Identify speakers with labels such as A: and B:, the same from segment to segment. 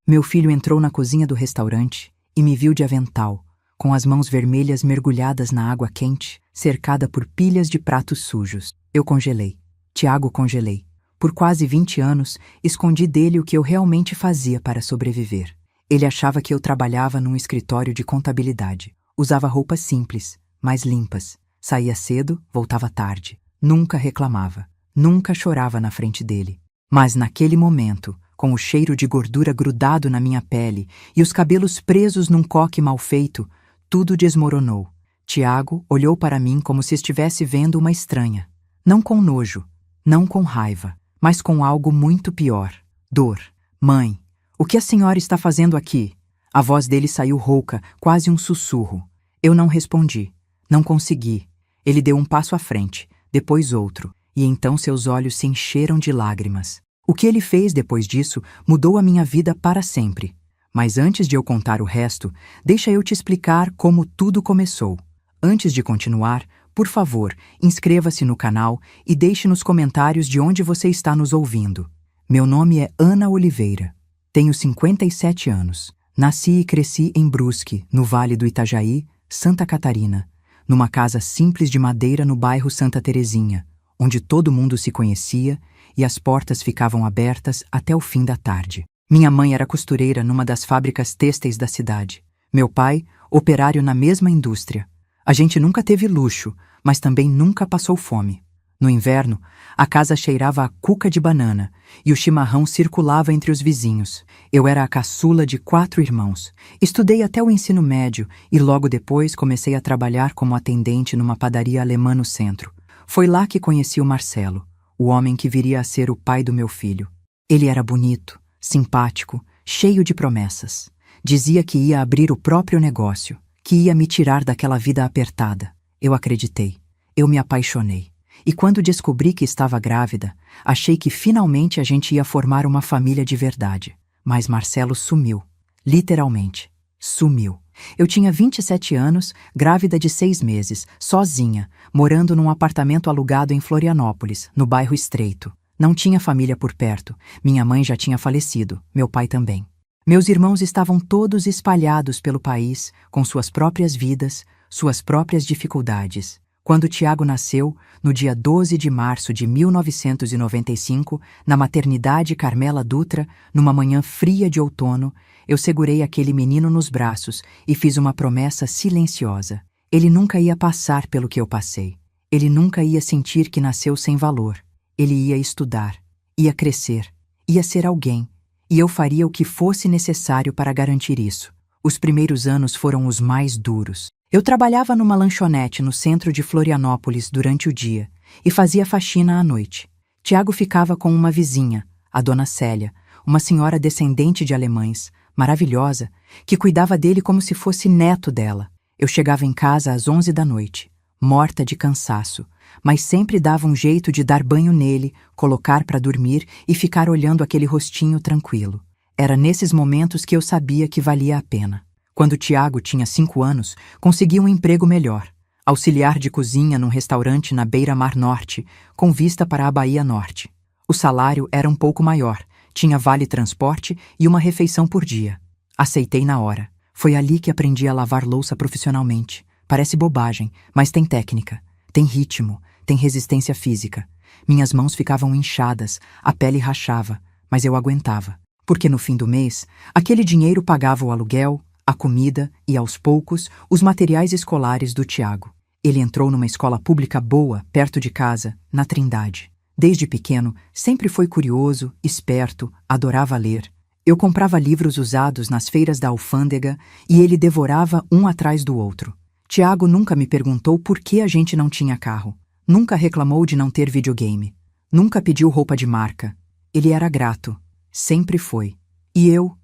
A: Meu filho entrou na cozinha do restaurante e me viu de avental, com as mãos vermelhas mergulhadas na água quente, cercada por pilhas de pratos sujos. Eu congelei. Tiago, congelei. Por quase 20 anos, escondi dele o que eu realmente fazia para sobreviver. Ele achava que eu trabalhava num escritório de contabilidade. Usava roupas simples, mas limpas. Saía cedo, voltava tarde. Nunca reclamava. Nunca chorava na frente dele. Mas naquele momento, com o cheiro de gordura grudado na minha pele e os cabelos presos num coque mal feito, tudo desmoronou. Tiago olhou para mim como se estivesse vendo uma estranha. Não com nojo, não com raiva, mas com algo muito pior. Dor. Mãe, o que a senhora está fazendo aqui? A voz dele saiu rouca, quase um sussurro. Eu não respondi. Não consegui. Ele deu um passo à frente, depois outro, e então seus olhos se encheram de lágrimas. O que ele fez depois disso mudou a minha vida para sempre. Mas antes de eu contar o resto, deixa eu te explicar como tudo começou. Antes de continuar, por favor, inscreva-se no canal e deixe nos comentários de onde você está nos ouvindo. Meu nome é Ana Oliveira. Tenho 57 anos. Nasci e cresci em Brusque, no Vale do Itajaí, Santa Catarina, numa casa simples de madeira no bairro Santa Terezinha, onde todo mundo se conhecia e as portas ficavam abertas até o fim da tarde. Minha mãe era costureira numa das fábricas têxteis da cidade. Meu pai, operário na mesma indústria. A gente nunca teve luxo, mas também nunca passou fome. No inverno, a casa cheirava a cuca de banana e o chimarrão circulava entre os vizinhos. Eu era a caçula de 4 irmãos. Estudei até o ensino médio e logo depois comecei a trabalhar como atendente numa padaria alemã no centro. Foi lá que conheci o Marcelo, o homem que viria a ser o pai do meu filho. Ele era bonito, simpático, cheio de promessas. Dizia que ia abrir o próprio negócio, que ia me tirar daquela vida apertada. Eu acreditei. Eu me apaixonei. E quando descobri que estava grávida, achei que finalmente a gente ia formar uma família de verdade. Mas Marcelo sumiu. Literalmente. Sumiu. Eu tinha 27 anos, grávida de 6 meses, sozinha, morando num apartamento alugado em Florianópolis, no bairro Estreito. Não tinha família por perto. Minha mãe já tinha falecido, meu pai também. Meus irmãos estavam todos espalhados pelo país, com suas próprias vidas, suas próprias dificuldades. Quando Tiago nasceu, no dia 12 de março de 1995, na maternidade Carmela Dutra, numa manhã fria de outono, eu segurei aquele menino nos braços e fiz uma promessa silenciosa. Ele nunca ia passar pelo que eu passei. Ele nunca ia sentir que nasceu sem valor. Ele ia estudar, ia crescer, ia ser alguém, e eu faria o que fosse necessário para garantir isso. Os primeiros anos foram os mais duros. Eu trabalhava numa lanchonete no centro de Florianópolis durante o dia e fazia faxina à noite. Tiago ficava com uma vizinha, a dona Célia, uma senhora descendente de alemães, maravilhosa, que cuidava dele como se fosse neto dela. Eu chegava em casa às 11 da noite, morta de cansaço, mas sempre dava um jeito de dar banho nele, colocar para dormir e ficar olhando aquele rostinho tranquilo. Era nesses momentos que eu sabia que valia a pena. Quando Tiago tinha 5 anos, consegui um emprego melhor. Auxiliar de cozinha num restaurante na Beira-Mar Norte, com vista para a Bahia Norte. O salário era um pouco maior, tinha vale-transporte e uma refeição por dia. Aceitei na hora. Foi ali que aprendi a lavar louça profissionalmente. Parece bobagem, mas tem técnica, tem ritmo, tem resistência física. Minhas mãos ficavam inchadas, a pele rachava, mas eu aguentava. Porque no fim do mês, aquele dinheiro pagava o aluguel, a comida e, aos poucos, os materiais escolares do Tiago. Ele entrou numa escola pública boa, perto de casa, na Trindade. Desde pequeno, sempre foi curioso, esperto, adorava ler. Eu comprava livros usados nas feiras da alfândega e ele devorava um atrás do outro. Tiago nunca me perguntou por que a gente não tinha carro. Nunca reclamou de não ter videogame. Nunca pediu roupa de marca. Ele era grato. Sempre foi. E eu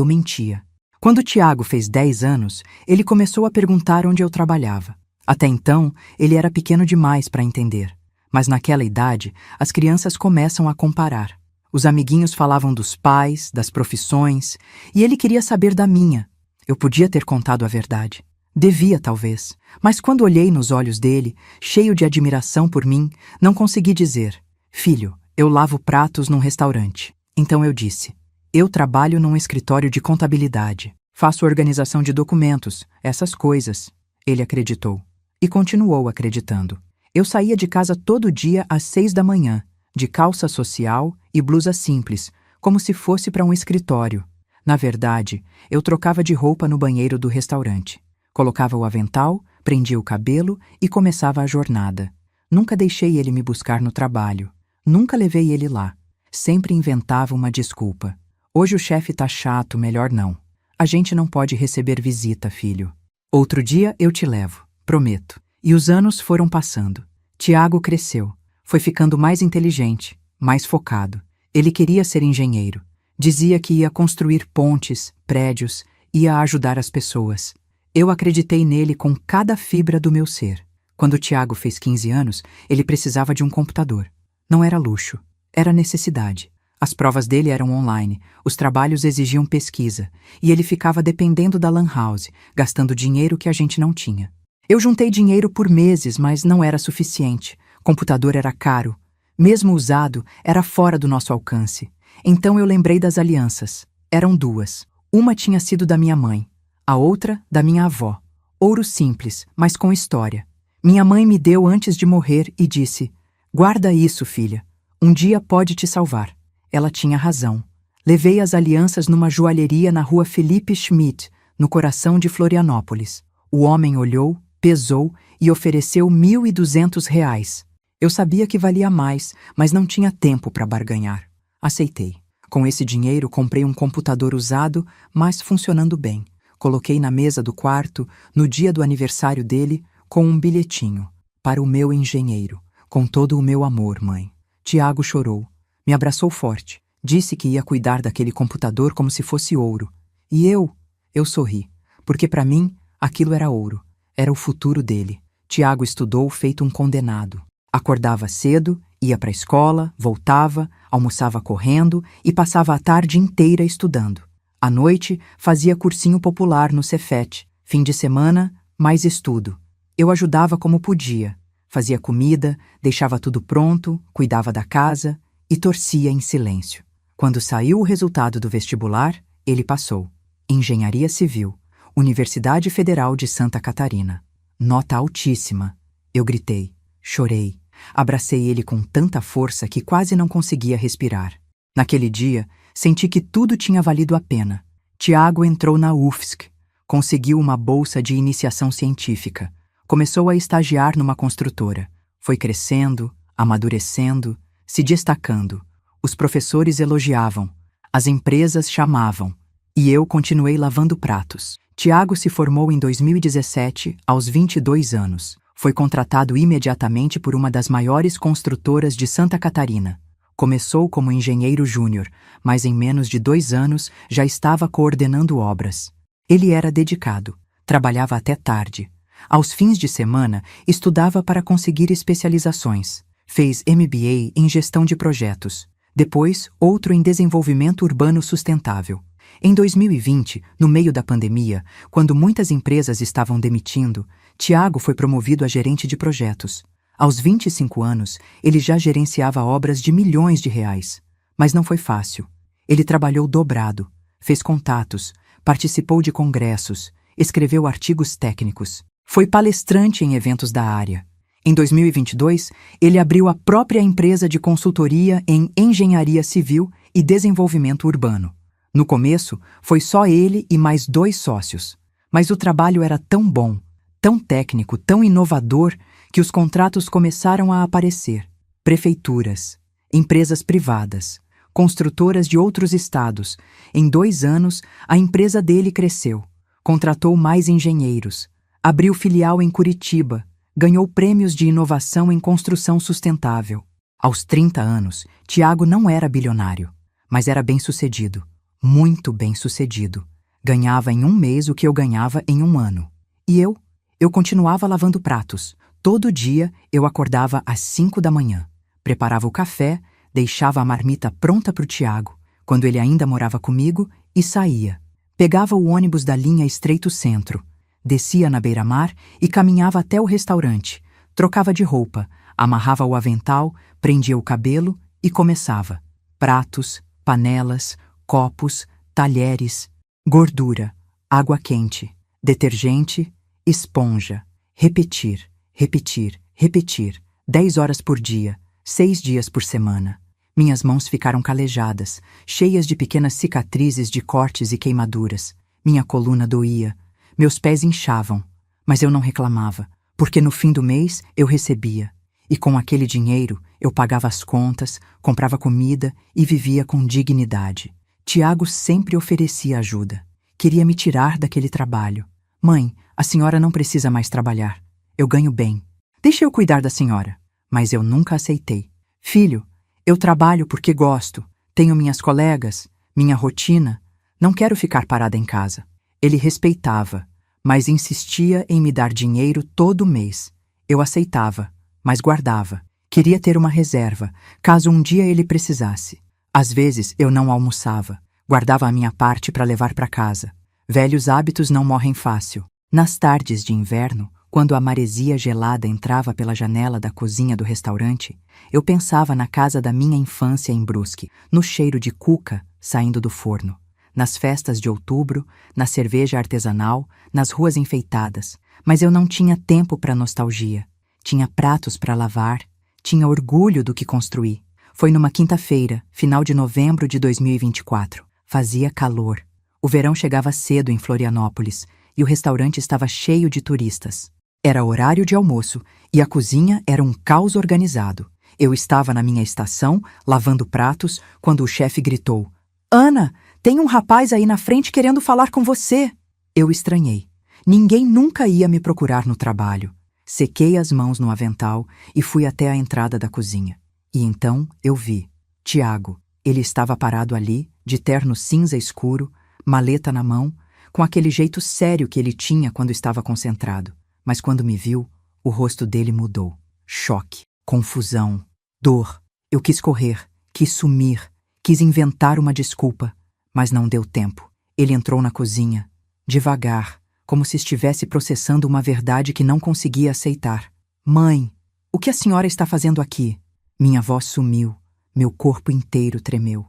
A: mentia. Quando Tiago fez 10 anos, ele começou a perguntar onde eu trabalhava. Até então, ele era pequeno demais para entender. Mas naquela idade, as crianças começam a comparar. Os amiguinhos falavam dos pais, das profissões, e ele queria saber da minha. Eu podia ter contado a verdade. Devia, talvez. Mas quando olhei nos olhos dele, cheio de admiração por mim, não consegui dizer: "Filho, eu lavo pratos num restaurante." Então eu disse: Eu trabalho num escritório de contabilidade. Faço organização de documentos, essas coisas. Ele acreditou. E continuou acreditando. Eu saía de casa todo dia às 6 da manhã, de calça social e blusa simples, como se fosse para um escritório. Na verdade, eu trocava de roupa no banheiro do restaurante. Colocava o avental, prendia o cabelo e começava a jornada. Nunca deixei ele me buscar no trabalho. Nunca levei ele lá. Sempre inventava uma desculpa. Hoje o chefe tá chato, melhor não. A gente não pode receber visita, filho. Outro dia eu te levo, prometo. E os anos foram passando. Tiago cresceu. Foi ficando mais inteligente, mais focado. Ele queria ser engenheiro. Dizia que ia construir pontes, prédios, ia ajudar as pessoas. Eu acreditei nele com cada fibra do meu ser. Quando Tiago fez 15 anos, ele precisava de um computador. Não era luxo, era necessidade. As provas dele eram online, os trabalhos exigiam pesquisa, e ele ficava dependendo da lan house, gastando dinheiro que a gente não tinha. Eu juntei dinheiro por meses, mas não era suficiente. Computador era caro. Mesmo usado, era fora do nosso alcance. Então eu lembrei das alianças. Eram duas. Uma tinha sido da minha mãe, a outra da minha avó. Ouro simples, mas com história. Minha mãe me deu antes de morrer e disse: "Guarda isso, filha. Um dia pode te salvar." Ela tinha razão. Levei as alianças numa joalheria na rua Felipe Schmidt, no coração de Florianópolis. O homem olhou, pesou e ofereceu R$ 1.200. Eu sabia que valia mais, mas não tinha tempo para barganhar. Aceitei. Com esse dinheiro, comprei um computador usado, mas funcionando bem. Coloquei na mesa do quarto, no dia do aniversário dele, com um bilhetinho. Para o meu engenheiro. Com todo o meu amor, mãe. Tiago chorou. Me abraçou forte. Disse que ia cuidar daquele computador como se fosse ouro. E eu sorri. Porque para mim, aquilo era ouro. Era o futuro dele. Tiago estudou feito um condenado. Acordava cedo, ia para a escola, voltava, almoçava correndo e passava a tarde inteira estudando. À noite, fazia cursinho popular no Cefet. Fim de semana, mais estudo. Eu ajudava como podia. Fazia comida, deixava tudo pronto, cuidava da casa e torcia em silêncio. Quando saiu o resultado do vestibular, ele passou. Engenharia Civil, Universidade Federal de Santa Catarina. Nota altíssima. Eu gritei, chorei. Abracei ele com tanta força que quase não conseguia respirar. Naquele dia, senti que tudo tinha valido a pena. Tiago entrou na UFSC, conseguiu uma bolsa de iniciação científica, começou a estagiar numa construtora. Foi crescendo, amadurecendo, se destacando. Os professores elogiavam, as empresas chamavam, e eu continuei lavando pratos. Tiago se formou em 2017, aos 22 anos. Foi contratado imediatamente por uma das maiores construtoras de Santa Catarina. Começou como engenheiro júnior, mas em menos de 2 anos já estava coordenando obras. Ele era dedicado, trabalhava até tarde. Aos fins de semana, estudava para conseguir especializações. Fez MBA em gestão de projetos. Depois, outro em desenvolvimento urbano sustentável. Em 2020, no meio da pandemia, quando muitas empresas estavam demitindo, Tiago foi promovido a gerente de projetos. Aos 25 anos, ele já gerenciava obras de milhões de reais. Mas não foi fácil. Ele trabalhou dobrado, fez contatos, participou de congressos, escreveu artigos técnicos. Foi palestrante em eventos da área. Em 2022, ele abriu a própria empresa de consultoria em engenharia civil e desenvolvimento urbano. No começo, foi só ele e mais 2 sócios. Mas o trabalho era tão bom, tão técnico, tão inovador, que os contratos começaram a aparecer. Prefeituras, empresas privadas, construtoras de outros estados. Em 2 anos, a empresa dele cresceu. Contratou mais engenheiros. Abriu filial em Curitiba. Ganhou prêmios de inovação em construção sustentável. Aos 30 anos, Tiago não era bilionário, mas era bem-sucedido. Muito bem-sucedido. Ganhava em um mês o que eu ganhava em um ano. E eu continuava lavando pratos. Todo dia eu acordava às 5 da manhã. Preparava o café, deixava a marmita pronta para o Tiago, quando ele ainda morava comigo, e saía. Pegava o ônibus da linha Estreito Centro, descia na beira-mar e caminhava até o restaurante. Trocava de roupa, amarrava o avental, prendia o cabelo e começava. Pratos, panelas, copos, talheres, gordura, água quente, detergente, esponja. Repetir, repetir, repetir. 10 horas por dia, 6 dias por semana. Minhas mãos ficaram calejadas, cheias de pequenas cicatrizes de cortes e queimaduras. Minha coluna doía, meus pés inchavam, mas eu não reclamava, porque no fim do mês eu recebia. E com aquele dinheiro eu pagava as contas, comprava comida e vivia com dignidade. Tiago sempre oferecia ajuda. Queria me tirar daquele trabalho. Mãe, a senhora não precisa mais trabalhar. Eu ganho bem. Deixa eu cuidar da senhora. Mas eu nunca aceitei. Filho, eu trabalho porque gosto. Tenho minhas colegas, minha rotina. Não quero ficar parada em casa. Ele respeitava, mas insistia em me dar dinheiro todo mês. Eu aceitava, mas guardava. Queria ter uma reserva, caso um dia ele precisasse. Às vezes eu não almoçava. Guardava a minha parte para levar para casa. Velhos hábitos não morrem fácil. Nas tardes de inverno, quando a maresia gelada entrava pela janela da cozinha do restaurante, eu pensava na casa da minha infância em Brusque, no cheiro de cuca saindo do forno, nas festas de outubro, na cerveja artesanal, nas ruas enfeitadas. Mas eu não tinha tempo para nostalgia. Tinha pratos para lavar, tinha orgulho do que construí. Foi numa quinta-feira, final de novembro de 2024. Fazia calor. O verão chegava cedo em Florianópolis e o restaurante estava cheio de turistas. Era horário de almoço e a cozinha era um caos organizado. Eu estava na minha estação, lavando pratos, quando o chefe gritou: "Ana, tem um rapaz aí na frente querendo falar com você." Eu estranhei. Ninguém nunca ia me procurar no trabalho. Sequei as mãos no avental e fui até a entrada da cozinha. E então eu vi Tiago. Ele estava parado ali, de terno cinza escuro, maleta na mão, com aquele jeito sério que ele tinha quando estava concentrado. Mas quando me viu, o rosto dele mudou. Choque, confusão, dor. Eu quis correr, quis sumir, quis inventar uma desculpa, mas não deu tempo. Ele entrou na cozinha, devagar, como se estivesse processando uma verdade que não conseguia aceitar. "Mãe, o que a senhora está fazendo aqui?" Minha voz sumiu, meu corpo inteiro tremeu.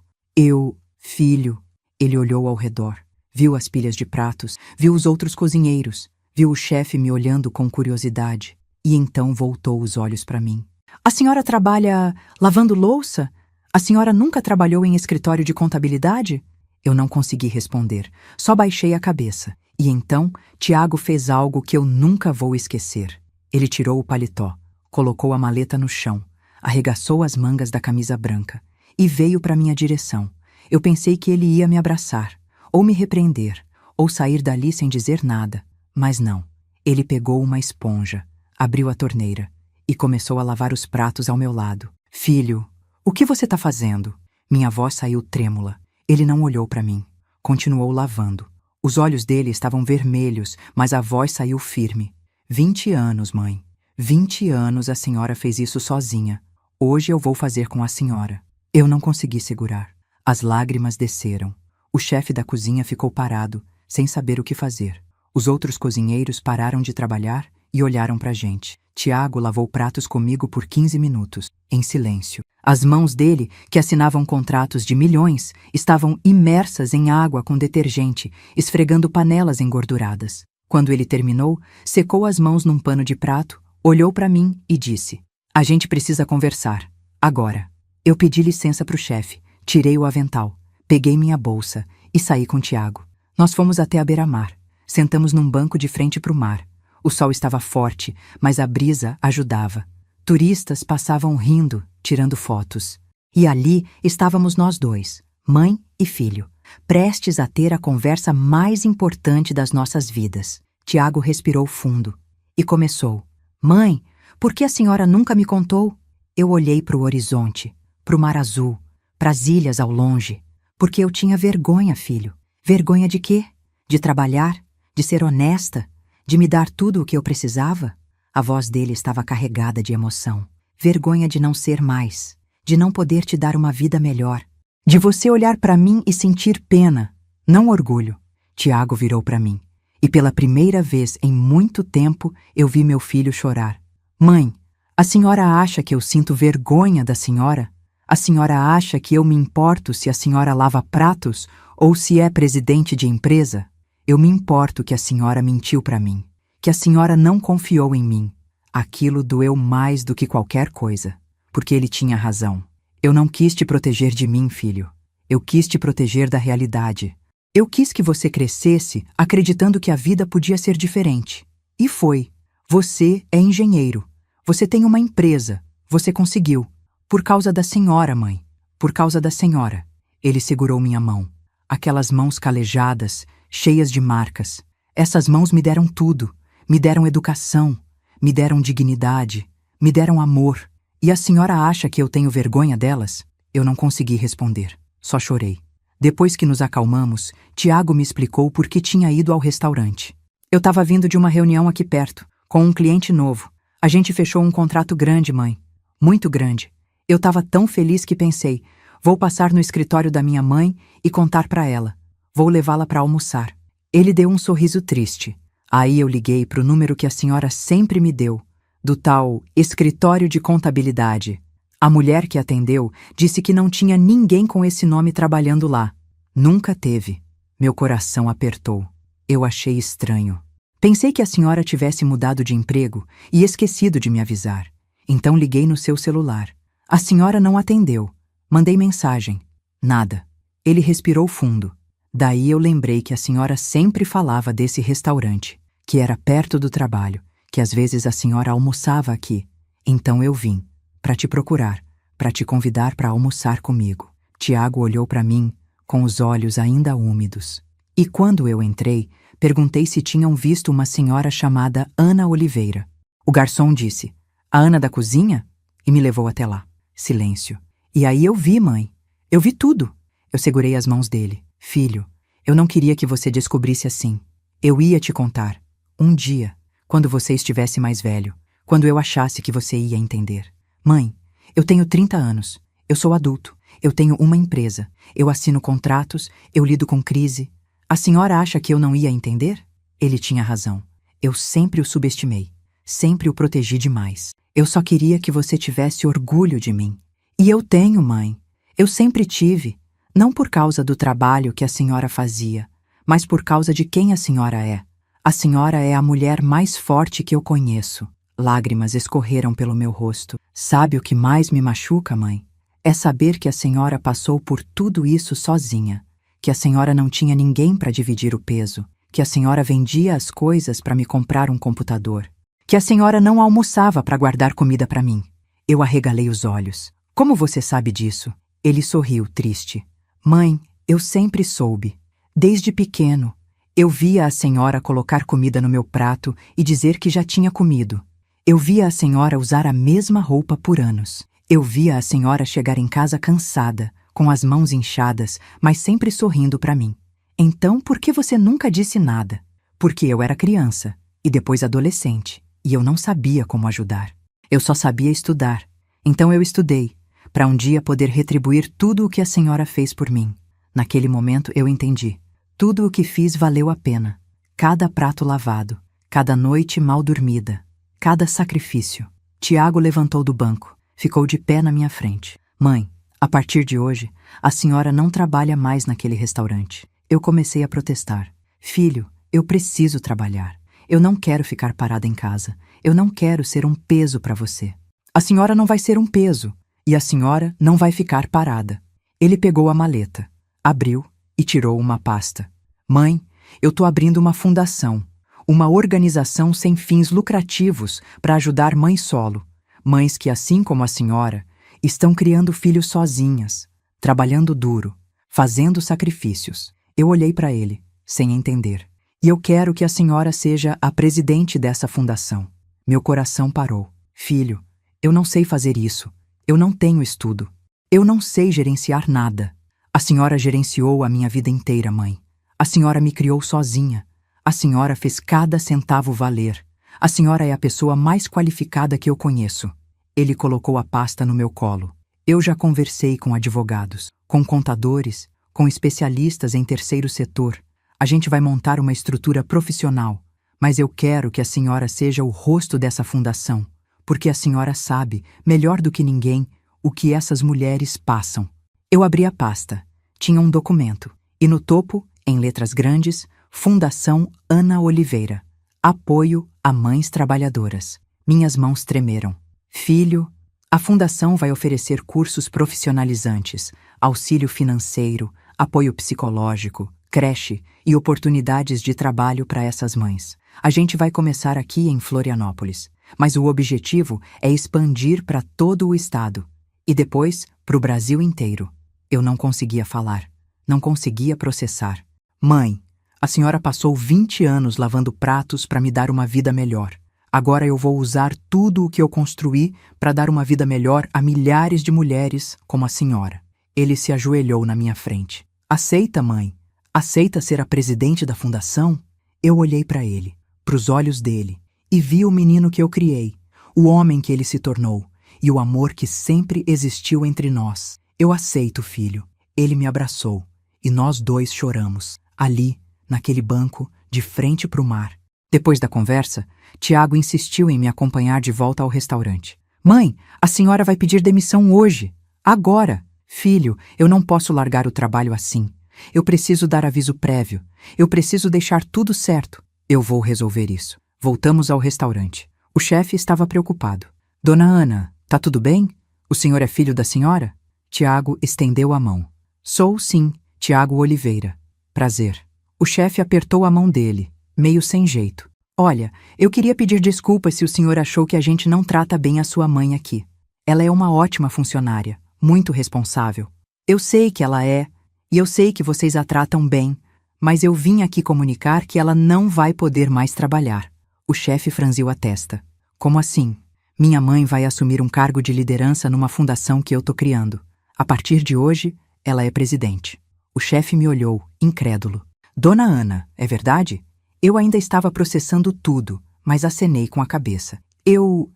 A: Filho." Ele olhou ao redor, viu as pilhas de pratos, viu os outros cozinheiros, viu o chefe me olhando com curiosidade, e então voltou os olhos para mim. "A senhora trabalha lavando louça? A senhora nunca trabalhou em escritório de contabilidade?" Eu não consegui responder, só baixei a cabeça. E então, Tiago fez algo que eu nunca vou esquecer. Ele tirou o paletó, colocou a maleta no chão, arregaçou as mangas da camisa branca e veio para minha direção. Eu pensei que ele ia me abraçar, ou me repreender, ou sair dali sem dizer nada. Mas não. Ele pegou uma esponja, abriu a torneira e começou a lavar os pratos ao meu lado. "Filho, o que você está fazendo?" Minha voz saiu trêmula. Ele não olhou para mim. Continuou lavando. Os olhos dele estavam vermelhos, mas a voz saiu firme. 20 anos, mãe. 20 anos a senhora fez isso sozinha. Hoje eu vou fazer com a senhora." Eu não consegui segurar. As lágrimas desceram. O chefe da cozinha ficou parado, sem saber o que fazer. Os outros cozinheiros pararam de trabalhar e olharam para a gente. Tiago lavou pratos comigo por 15 minutos, em silêncio. As mãos dele, que assinavam contratos de milhões, estavam imersas em água com detergente, esfregando panelas engorduradas. Quando ele terminou, secou as mãos num pano de prato, olhou para mim e disse: "A gente precisa conversar. Agora." Eu pedi licença para o chefe, tirei o avental, peguei minha bolsa e saí com Tiago. Nós fomos até a beira-mar. Sentamos num banco de frente para o mar. O sol estava forte, mas a brisa ajudava. Turistas passavam rindo, tirando fotos. E ali estávamos nós dois, mãe e filho, prestes a ter a conversa mais importante das nossas vidas. Tiago respirou fundo e começou: "Mãe, por que a senhora nunca me contou?" Eu olhei para o horizonte, para o mar azul, para as ilhas ao longe, porque eu tinha vergonha, filho. Vergonha de quê? De trabalhar? De ser honesta? De me dar tudo o que eu precisava? A voz dele estava carregada de emoção. Vergonha de não ser mais, de não poder te dar uma vida melhor, de você olhar para mim e sentir pena, não orgulho. Tiago virou para mim, e pela primeira vez em muito tempo eu vi meu filho chorar. "Mãe, a senhora acha que eu sinto vergonha da senhora? A A senhora acha que eu me importo se a senhora lava pratos ou se é presidente de empresa? Eu me importo que a senhora mentiu para mim, que a senhora não confiou em mim. Aquilo doeu mais do que qualquer coisa, porque ele tinha razão. Eu não quis te proteger de mim, filho. Eu quis te proteger da realidade. Eu quis que você crescesse acreditando que a vida podia ser diferente. E foi. Você é engenheiro. Você tem uma empresa. Você conseguiu. Por causa da senhora, mãe. Por causa da senhora. Ele segurou minha mão. Aquelas mãos calejadas, cheias de marcas. Essas mãos me deram tudo. Me deram educação. Me deram dignidade. Me deram amor. E a senhora acha que eu tenho vergonha delas? Eu não consegui responder. Só chorei. Depois que nos acalmamos, Tiago me explicou por que tinha ido ao restaurante. Eu estava vindo de uma reunião aqui perto, com um cliente novo. A gente fechou um contrato grande, mãe. Muito grande. Eu estava tão feliz que pensei, vou passar no escritório da minha mãe e contar para ela. Vou levá-la para almoçar. Ele deu um sorriso triste. Aí eu liguei para o número que a senhora sempre me deu, do tal escritório de contabilidade. A mulher que atendeu disse que não tinha ninguém com esse nome trabalhando lá. Nunca teve. Meu coração apertou. Eu achei estranho. Pensei que a senhora tivesse mudado de emprego e esquecido de me avisar. Então liguei no seu celular. A senhora não atendeu. Mandei mensagem. Nada. Ele respirou fundo. Daí eu lembrei que a senhora sempre falava desse restaurante, que era perto do trabalho, que às vezes a senhora almoçava aqui. Então eu vim, para te procurar, para te convidar para almoçar comigo. Tiago olhou para mim, com os olhos ainda úmidos. E quando eu entrei, perguntei se tinham visto uma senhora chamada Ana Oliveira. O garçom disse, a Ana da cozinha? E me levou até lá. Silêncio. E aí eu vi, mãe. Eu vi tudo. Eu segurei as mãos dele. Filho, eu não queria que você descobrisse assim. Eu ia te contar. Um dia, quando você estivesse mais velho, quando eu achasse que você ia entender. Mãe, eu tenho 30 anos. Eu sou adulto. Eu tenho uma empresa. Eu assino contratos. Eu lido com crise. A senhora acha que eu não ia entender? Ele tinha razão. Eu sempre o subestimei. Sempre o protegi demais. Eu só queria que você tivesse orgulho de mim. E eu tenho, mãe. Eu sempre tive. Não por causa do trabalho que a senhora fazia, mas por causa de quem a senhora é. A senhora é a mulher mais forte que eu conheço. Lágrimas escorreram pelo meu rosto. Sabe o que mais me machuca, mãe? É saber que a senhora passou por tudo isso sozinha, que a senhora não tinha ninguém para dividir o peso, que a senhora vendia as coisas para me comprar um computador, que a senhora não almoçava para guardar comida para mim. Eu arregalei os olhos. Como você sabe disso? Ele sorriu, triste. Mãe, eu sempre soube. Desde pequeno, eu via a senhora colocar comida no meu prato e dizer que já tinha comido. Eu via a senhora usar a mesma roupa por anos. Eu via a senhora chegar em casa cansada, com as mãos inchadas, mas sempre sorrindo para mim. Então, por que você nunca disse nada? Porque eu era criança, e depois adolescente, e eu não sabia como ajudar. Eu só sabia estudar. Então eu estudei, para um dia poder retribuir tudo o que a senhora fez por mim. Naquele momento eu entendi. Tudo o que fiz valeu a pena. Cada prato lavado, cada noite mal dormida, cada sacrifício. Tiago levantou do banco, ficou de pé na minha frente. Mãe, a partir de hoje, a senhora não trabalha mais naquele restaurante. Eu comecei a protestar. Filho, eu preciso trabalhar. Eu não quero ficar parada em casa. Eu não quero ser um peso para você. A senhora não vai ser um peso. E a senhora não vai ficar parada. Ele pegou a maleta, abriu e tirou uma pasta. Mãe, eu tô abrindo uma fundação, uma organização sem fins lucrativos para ajudar mães solo. Mães que, assim como a senhora, estão criando filhos sozinhas, trabalhando duro, fazendo sacrifícios. Eu olhei para ele, sem entender. E eu quero que a senhora seja a presidente dessa fundação. Meu coração parou. Filho, eu não sei fazer isso. Eu não tenho estudo. Eu não sei gerenciar nada. A senhora gerenciou a minha vida inteira, mãe. A senhora me criou sozinha. A senhora fez cada centavo valer. A senhora é a pessoa mais qualificada que eu conheço. Ele colocou a pasta no meu colo. Eu já conversei com advogados, com contadores, com especialistas em terceiro setor. A gente vai montar uma estrutura profissional. Mas eu quero que a senhora seja o rosto dessa fundação. Porque a senhora sabe, melhor do que ninguém, o que essas mulheres passam. Eu abri a pasta. Tinha um documento. E no topo, em letras grandes, Fundação Ana Oliveira. Apoio a mães trabalhadoras. Minhas mãos tremeram. Filho, a fundação vai oferecer cursos profissionalizantes, auxílio financeiro, apoio psicológico, creche e oportunidades de trabalho para essas mães. A gente vai começar aqui em Florianópolis, mas o objetivo é expandir para todo o estado e depois para o Brasil inteiro. Eu não conseguia falar, não conseguia processar. Mãe, a senhora passou 20 anos lavando pratos para me dar uma vida melhor. Agora eu vou usar tudo o que eu construí para dar uma vida melhor a milhares de mulheres como a senhora. Ele se ajoelhou na minha frente. Aceita, mãe? Aceita ser a presidente da fundação? Eu olhei para ele, para os olhos dele, e vi o menino que eu criei, o homem que ele se tornou, e o amor que sempre existiu entre nós. Eu aceito, filho. Ele me abraçou, e nós dois choramos, ali, naquele banco, de frente para o mar. Depois da conversa, Tiago insistiu em me acompanhar de volta ao restaurante. Mãe, a senhora vai pedir demissão hoje. Agora. Filho, eu não posso largar o trabalho assim. Eu preciso dar aviso prévio. Eu preciso deixar tudo certo. Eu vou resolver isso. Voltamos ao restaurante. O chefe estava preocupado. Dona Ana, tá tudo bem? O senhor é filho da senhora? Tiago estendeu a mão. Sou, sim, Tiago Oliveira. Prazer. O chefe apertou a mão dele, meio sem jeito. Olha, eu queria pedir desculpas se o senhor achou que a gente não trata bem a sua mãe aqui. Ela é uma ótima funcionária, muito responsável. Eu sei que ela é, e eu sei que vocês a tratam bem, mas eu vim aqui comunicar que ela não vai poder mais trabalhar. O chefe franziu a testa. Como assim? Minha mãe vai assumir um cargo de liderança numa fundação que eu tô criando. A partir de hoje, ela é presidente. O chefe me olhou, incrédulo. Dona Ana, é verdade? Eu ainda estava processando tudo, mas acenei com a cabeça. Eu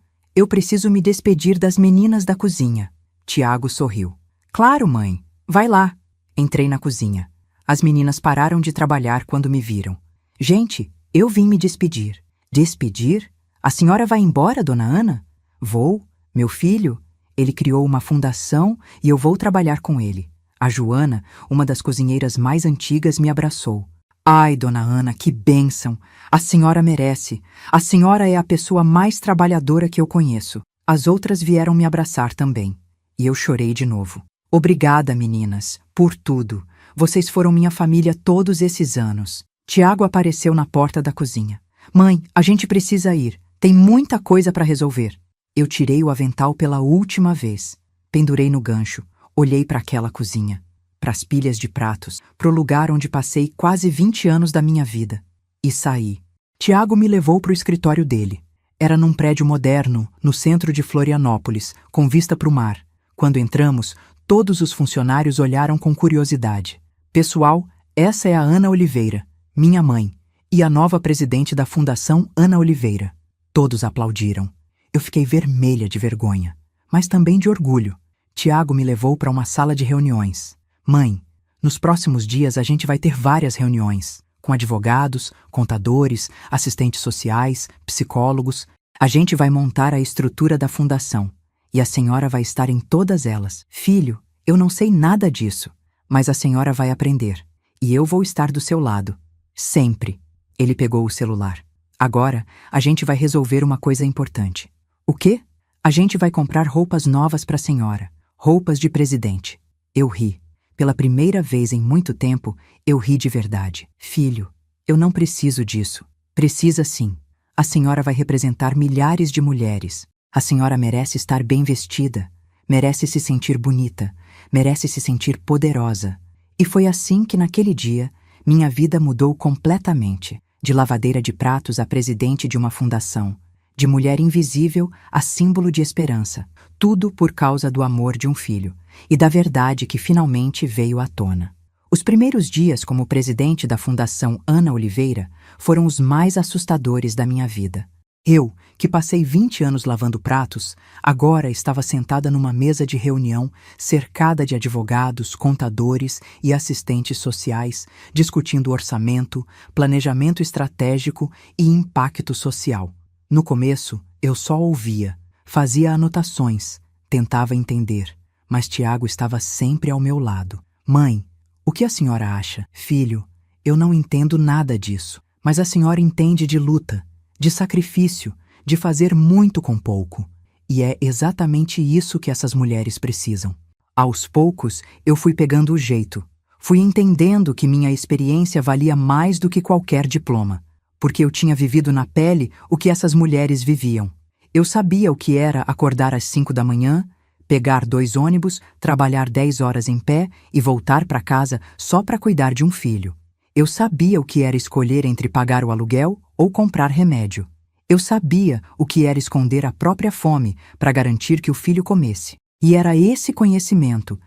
A: preciso me despedir das meninas da cozinha. Tiago sorriu. Claro, mãe. Vai lá. Entrei na cozinha. As meninas pararam de trabalhar quando me viram. Gente, eu vim me despedir. Despedir? A senhora vai embora, dona Ana? Vou. Meu filho, ele criou uma fundação e eu vou trabalhar com ele. A Joana, uma das cozinheiras mais antigas, me abraçou. Ai, dona Ana, que bênção! A senhora merece. A senhora é a pessoa mais trabalhadora que eu conheço. As outras vieram me abraçar também. E eu chorei de novo. Obrigada, meninas, por tudo. Vocês foram minha família todos esses anos. Tiago apareceu na porta da cozinha. Mãe, a gente precisa ir. Tem muita coisa para resolver. Eu tirei o avental pela última vez. Pendurei no gancho. Olhei para aquela cozinha, para as pilhas de pratos, para o lugar onde passei quase 20 anos da minha vida. E saí. Tiago me levou para o escritório dele. Era num prédio moderno, no centro de Florianópolis, com vista para o mar. Quando entramos, todos os funcionários olharam com curiosidade. Pessoal, essa é a Ana Oliveira, minha mãe, e a nova presidente da Fundação Ana Oliveira. Todos aplaudiram. Eu fiquei vermelha de vergonha, mas também de orgulho. Tiago me levou para uma sala de reuniões. Mãe, nos próximos dias a gente vai ter várias reuniões, com advogados, contadores, assistentes sociais, psicólogos. A gente vai montar a estrutura da fundação, e a senhora vai estar em todas elas. Filho, eu não sei nada disso, mas a senhora vai aprender, e eu vou estar do seu lado. Sempre. Ele pegou o celular. Agora, a gente vai resolver uma coisa importante. O quê? A gente vai comprar roupas novas para a senhora. Roupas de presidente. Eu ri. Pela primeira vez em muito tempo, eu ri de verdade. Filho, eu não preciso disso. Precisa sim. A senhora vai representar milhares de mulheres. A senhora merece estar bem vestida. Merece se sentir bonita. Merece se sentir poderosa. E foi assim que naquele dia, minha vida mudou completamente. De lavadeira de pratos a presidente de uma fundação. De mulher invisível a símbolo de esperança. Tudo por causa do amor de um filho e da verdade que finalmente veio à tona. Os primeiros dias como presidente da Fundação Ana Oliveira foram os mais assustadores da minha vida. Eu, que passei 20 anos lavando pratos, agora estava sentada numa mesa de reunião, cercada de advogados, contadores e assistentes sociais, discutindo orçamento, planejamento estratégico e impacto social. No começo, eu só ouvia, fazia anotações, tentava entender. mas Tiago estava sempre ao meu lado. Mãe, o que a senhora acha? Filho, eu não entendo nada disso, mas a senhora entende de luta, de sacrifício, de fazer muito com pouco. E é exatamente isso que essas mulheres precisam. Aos poucos, eu fui pegando o jeito. Fui entendendo que minha experiência valia mais do que qualquer diploma, porque eu tinha vivido na pele o que essas mulheres viviam. Eu sabia o que era acordar às 5 da manhã, pegar 2 ônibus, trabalhar 10 horas em pé e voltar para casa só para cuidar de um filho. Eu sabia o que era escolher entre pagar o aluguel ou comprar remédio. Eu sabia o que era esconder a própria fome para garantir que o filho comesse. E era esse conhecimento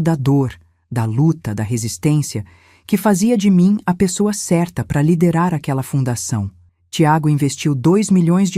A: da dor, da luta, da resistência, que fazia de mim a pessoa certa para liderar aquela fundação. Tiago investiu R$ 2 milhões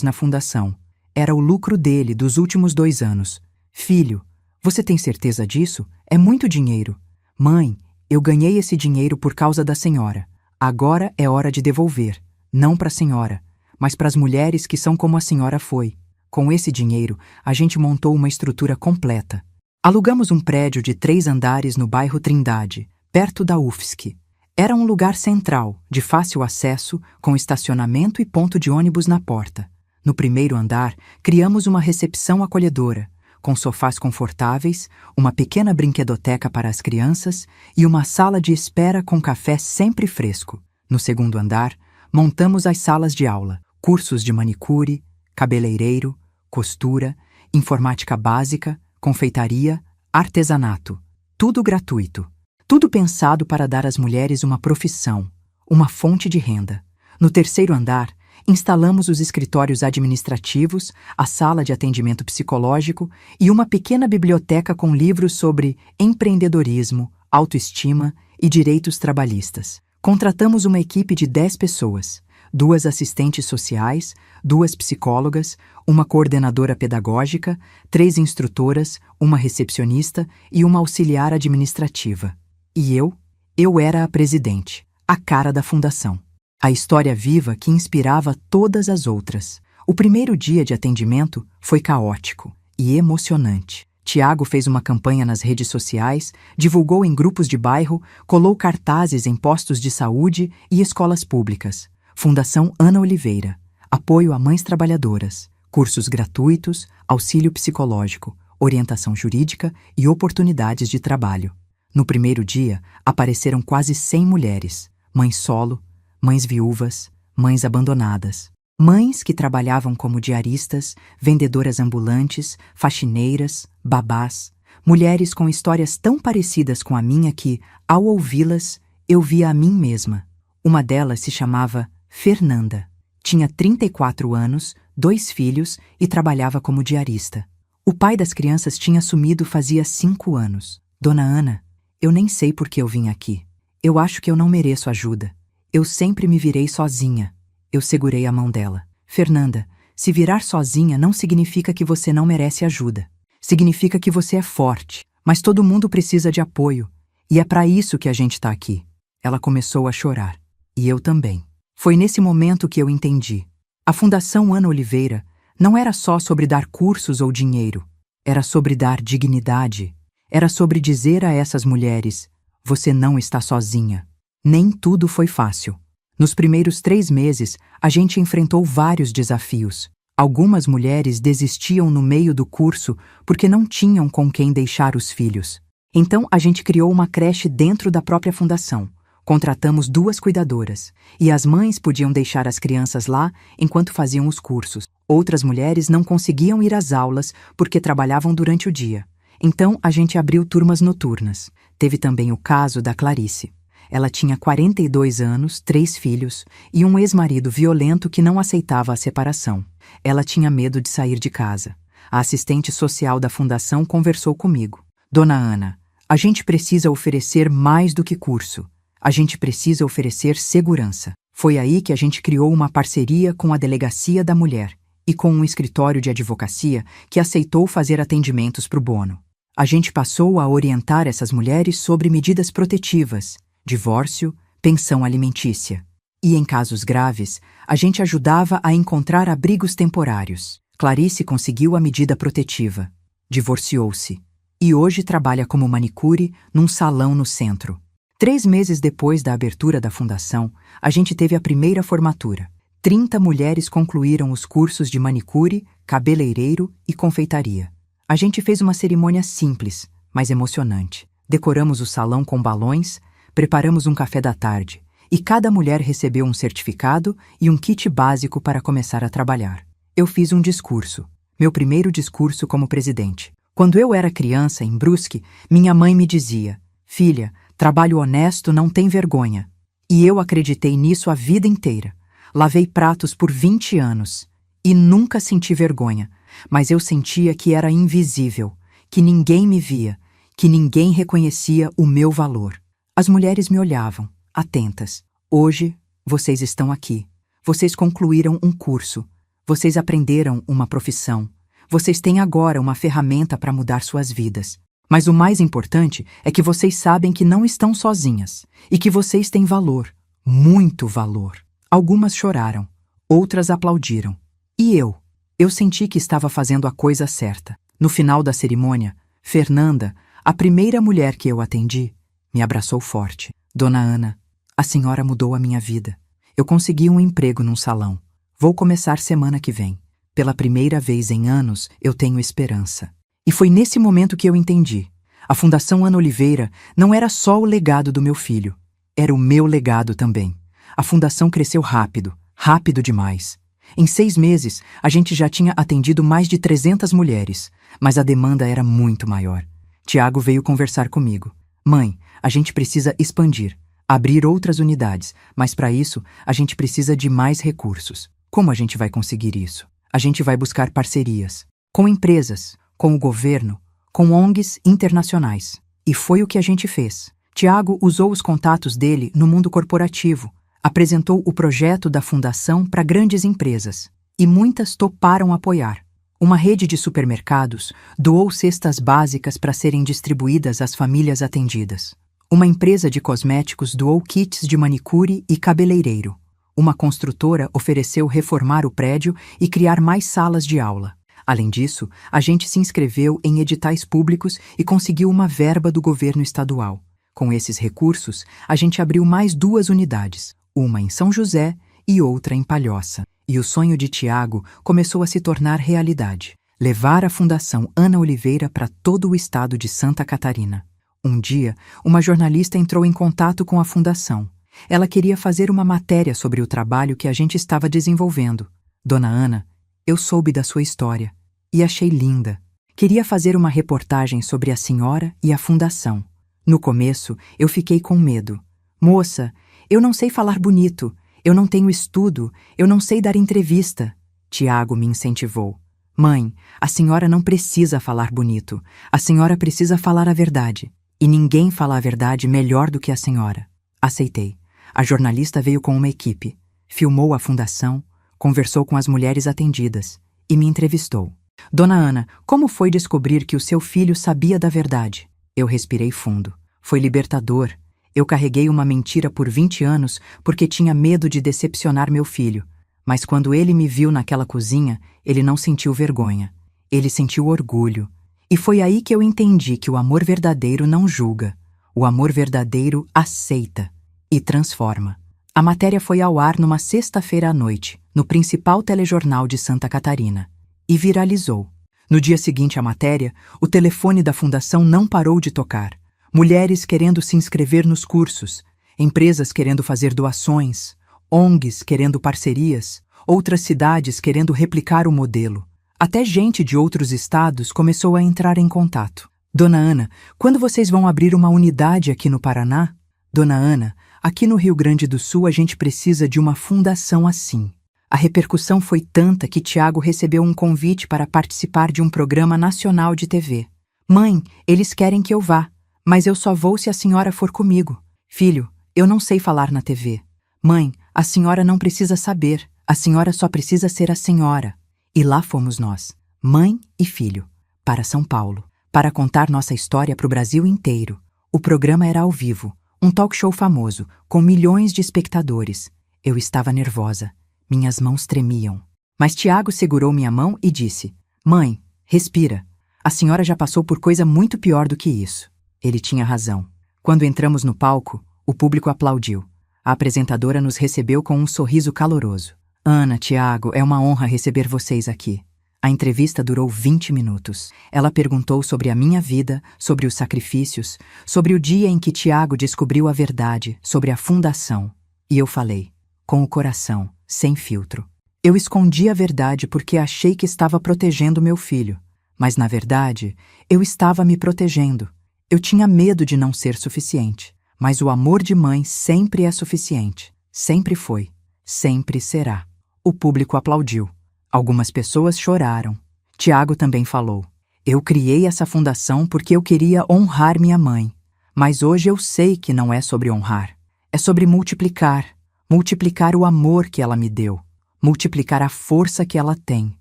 A: na fundação. Era o lucro dele dos últimos 2 anos. Filho, você tem certeza disso? É muito dinheiro. Mãe, eu ganhei esse dinheiro por causa da senhora. Agora é hora de devolver. Não para a senhora, mas para as mulheres que são como a senhora foi. Com esse dinheiro, a gente montou uma estrutura completa. Alugamos um prédio de 3 andares no bairro Trindade, perto da UFSC. Era um lugar central, de fácil acesso, com estacionamento e ponto de ônibus na porta. No primeiro andar, criamos uma recepção acolhedora, com sofás confortáveis, uma pequena brinquedoteca para as crianças e uma sala de espera com café sempre fresco. No segundo andar, montamos as salas de aula, cursos de manicure, cabeleireiro, costura, informática básica, confeitaria, artesanato. Tudo gratuito. Tudo pensado para dar às mulheres uma profissão, uma fonte de renda. No terceiro andar, instalamos os escritórios administrativos, a sala de atendimento psicológico e uma pequena biblioteca com livros sobre empreendedorismo, autoestima e direitos trabalhistas. Contratamos uma equipe de 10 pessoas, 2 assistentes sociais, 2 psicólogas, uma coordenadora pedagógica, 3 instrutoras, uma recepcionista e uma auxiliar administrativa. E eu era a presidente, a cara da fundação. A história viva que inspirava todas as outras. O primeiro dia de atendimento foi caótico e emocionante. Tiago fez uma campanha nas redes sociais, divulgou em grupos de bairro, colou cartazes em postos de saúde e escolas públicas. Fundação Ana Oliveira. Apoio a mães trabalhadoras. Cursos gratuitos, auxílio psicológico, orientação jurídica e oportunidades de trabalho. No primeiro dia, apareceram quase 100 mulheres. Mães solo, mães viúvas, mães abandonadas. Mães que trabalhavam como diaristas, vendedoras ambulantes, faxineiras, babás. Mulheres com histórias tão parecidas com a minha que, ao ouvi-las, eu via a mim mesma. Uma delas se chamava Fernanda. Tinha 34 anos, 2 filhos e trabalhava como diarista. O pai das crianças tinha sumido fazia 5 anos. Dona Ana, eu nem sei por que eu vim aqui. Eu acho que eu não mereço ajuda. Eu sempre me virei sozinha. Eu segurei a mão dela. Fernanda, se virar sozinha não significa que você não merece ajuda. Significa que você é forte, mas todo mundo precisa de apoio. E é para isso que a gente está aqui. Ela começou a chorar. E eu também. Foi nesse momento que eu entendi. A Fundação Ana Oliveira não era só sobre dar cursos ou dinheiro. Era sobre dar dignidade. Era sobre dizer a essas mulheres: você não está sozinha. Nem tudo foi fácil. Nos primeiros 3 meses, a gente enfrentou vários desafios. Algumas mulheres desistiam no meio do curso porque não tinham com quem deixar os filhos. Então, a gente criou uma creche dentro da própria fundação. Contratamos 2 cuidadoras, e as mães podiam deixar as crianças lá enquanto faziam os cursos. Outras mulheres não conseguiam ir às aulas porque trabalhavam durante o dia. Então, a gente abriu turmas noturnas. Teve também o caso da Clarice. Ela tinha 42 anos, 3 filhos e um ex-marido violento que não aceitava a separação. Ela tinha medo de sair de casa. A assistente social da fundação conversou comigo. Dona Ana, a gente precisa oferecer mais do que curso. A gente precisa oferecer segurança. Foi aí que a gente criou uma parceria com a Delegacia da Mulher e com um escritório de advocacia que aceitou fazer atendimentos pro bono. A gente passou a orientar essas mulheres sobre medidas protetivas, divórcio, pensão alimentícia. E em casos graves, a gente ajudava a encontrar abrigos temporários. Clarice conseguiu a medida protetiva. Divorciou-se. E hoje trabalha como manicure num salão no centro. 3 meses depois da abertura da fundação, a gente teve a primeira formatura. 30 mulheres concluíram os cursos de manicure, cabeleireiro e confeitaria. A gente fez uma cerimônia simples, mas emocionante. Decoramos o salão com balões, preparamos um café da tarde, e cada mulher recebeu um certificado e um kit básico para começar a trabalhar. Eu fiz um discurso, meu primeiro discurso como presidente. Quando eu era criança, em Brusque, minha mãe me dizia: "Filha, trabalho honesto não tem vergonha." E eu acreditei nisso a vida inteira. Lavei pratos por 20 anos e nunca senti vergonha, mas eu sentia que era invisível, que ninguém me via, que ninguém reconhecia o meu valor. As mulheres me olhavam, atentas. Hoje, vocês estão aqui. Vocês concluíram um curso. Vocês aprenderam uma profissão. Vocês têm agora uma ferramenta para mudar suas vidas. Mas o mais importante é que vocês sabem que não estão sozinhas e que vocês têm valor, muito valor. Algumas choraram, outras aplaudiram. E eu? Eu senti que estava fazendo a coisa certa. No final da cerimônia, Fernanda, a primeira mulher que eu atendi, me abraçou forte. "Dona Ana, a senhora mudou a minha vida. Eu consegui um emprego num salão. Vou começar semana que vem. Pela primeira vez em anos, eu tenho esperança." E foi nesse momento que eu entendi. A Fundação Ana Oliveira não era só o legado do meu filho. Era o meu legado também. A fundação cresceu rápido, rápido demais. Em 6 meses, a gente já tinha atendido mais de 300 mulheres, mas a demanda era muito maior. Tiago veio conversar comigo. "Mãe, a gente precisa expandir, abrir outras unidades, mas para isso, a gente precisa de mais recursos. Como a gente vai conseguir isso? A gente vai buscar parcerias, com empresas, com o governo, com ONGs internacionais." E foi o que a gente fez. Tiago usou os contatos dele no mundo corporativo, apresentou o projeto da fundação para grandes empresas, e muitas toparam apoiar. Uma rede de supermercados doou cestas básicas para serem distribuídas às famílias atendidas. Uma empresa de cosméticos doou kits de manicure e cabeleireiro. Uma construtora ofereceu reformar o prédio e criar mais salas de aula. Além disso, a gente se inscreveu em editais públicos e conseguiu uma verba do governo estadual. Com esses recursos, a gente abriu mais 2 unidades, uma em São José e outra em Palhoça. E o sonho de Tiago começou a se tornar realidade: levar a Fundação Ana Oliveira para todo o estado de Santa Catarina. Um dia, uma jornalista entrou em contato com a fundação. Ela queria fazer uma matéria sobre o trabalho que a gente estava desenvolvendo. "Dona Ana, eu soube da sua história e achei linda. Queria fazer uma reportagem sobre a senhora e a fundação. No começo, eu fiquei com medo. Moça, eu não sei falar bonito, eu não tenho estudo, eu não sei dar entrevista." Tiago me incentivou. "Mãe, a senhora não precisa falar bonito, a senhora precisa falar a verdade. E ninguém fala a verdade melhor do que a senhora." Aceitei. A jornalista veio com uma equipe, filmou a fundação, conversou com as mulheres atendidas e me entrevistou. "Dona Ana, como foi descobrir que o seu filho sabia da verdade?" Eu respirei fundo. Foi libertador. Eu carreguei uma mentira por 20 anos porque tinha medo de decepcionar meu filho. Mas quando ele me viu naquela cozinha, ele não sentiu vergonha. Ele sentiu orgulho. E foi aí que eu entendi que o amor verdadeiro não julga. O amor verdadeiro aceita e transforma. A matéria foi ao ar numa sexta-feira à noite, no principal telejornal de Santa Catarina, e viralizou. No dia seguinte à matéria, o telefone da fundação não parou de tocar. Mulheres querendo se inscrever nos cursos, empresas querendo fazer doações, ONGs querendo parcerias, outras cidades querendo replicar o modelo. Até gente de outros estados começou a entrar em contato. "Dona Ana, quando vocês vão abrir uma unidade aqui no Paraná?" "Dona Ana, aqui no Rio Grande do Sul a gente precisa de uma fundação assim." A repercussão foi tanta que Tiago recebeu um convite para participar de um programa nacional de TV. "Mãe, eles querem que eu vá, mas eu só vou se a senhora for comigo." "Filho, eu não sei falar na TV." "Mãe, a senhora não precisa saber, a senhora só precisa ser a senhora." E lá fomos nós, mãe e filho, para São Paulo, para contar nossa história para o Brasil inteiro. O programa era ao vivo, um talk show famoso, com milhões de espectadores. Eu estava nervosa, minhas mãos tremiam. Mas Tiago segurou minha mão e disse: "Mãe, respira. A senhora já passou por coisa muito pior do que isso. Ele tinha razão. Quando entramos no palco, o público aplaudiu. A apresentadora nos recebeu com um sorriso caloroso. Ana, Tiago, é uma honra receber vocês aqui. A entrevista durou 20 minutos. Ela perguntou sobre a minha vida, sobre os sacrifícios, sobre o dia em que Tiago descobriu a verdade, sobre a fundação. E eu falei, com o coração, sem filtro. Eu escondi a verdade porque achei que estava protegendo meu filho. Mas, na verdade, eu estava me protegendo. Eu tinha medo de não ser suficiente. Mas o amor de mãe sempre é suficiente. Sempre foi. Sempre será. O público aplaudiu. Algumas pessoas choraram. Tiago também falou. Eu criei essa fundação porque eu queria honrar minha mãe. Mas hoje eu sei que não é sobre honrar. É sobre multiplicar. Multiplicar o amor que ela me deu. Multiplicar a força que ela tem.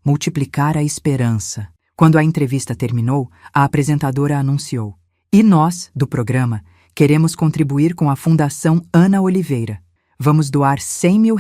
A: Multiplicar a esperança. Quando a entrevista terminou, a apresentadora anunciou. E nós, do programa, queremos contribuir com a Fundação Ana Oliveira. Vamos doar R$100 mil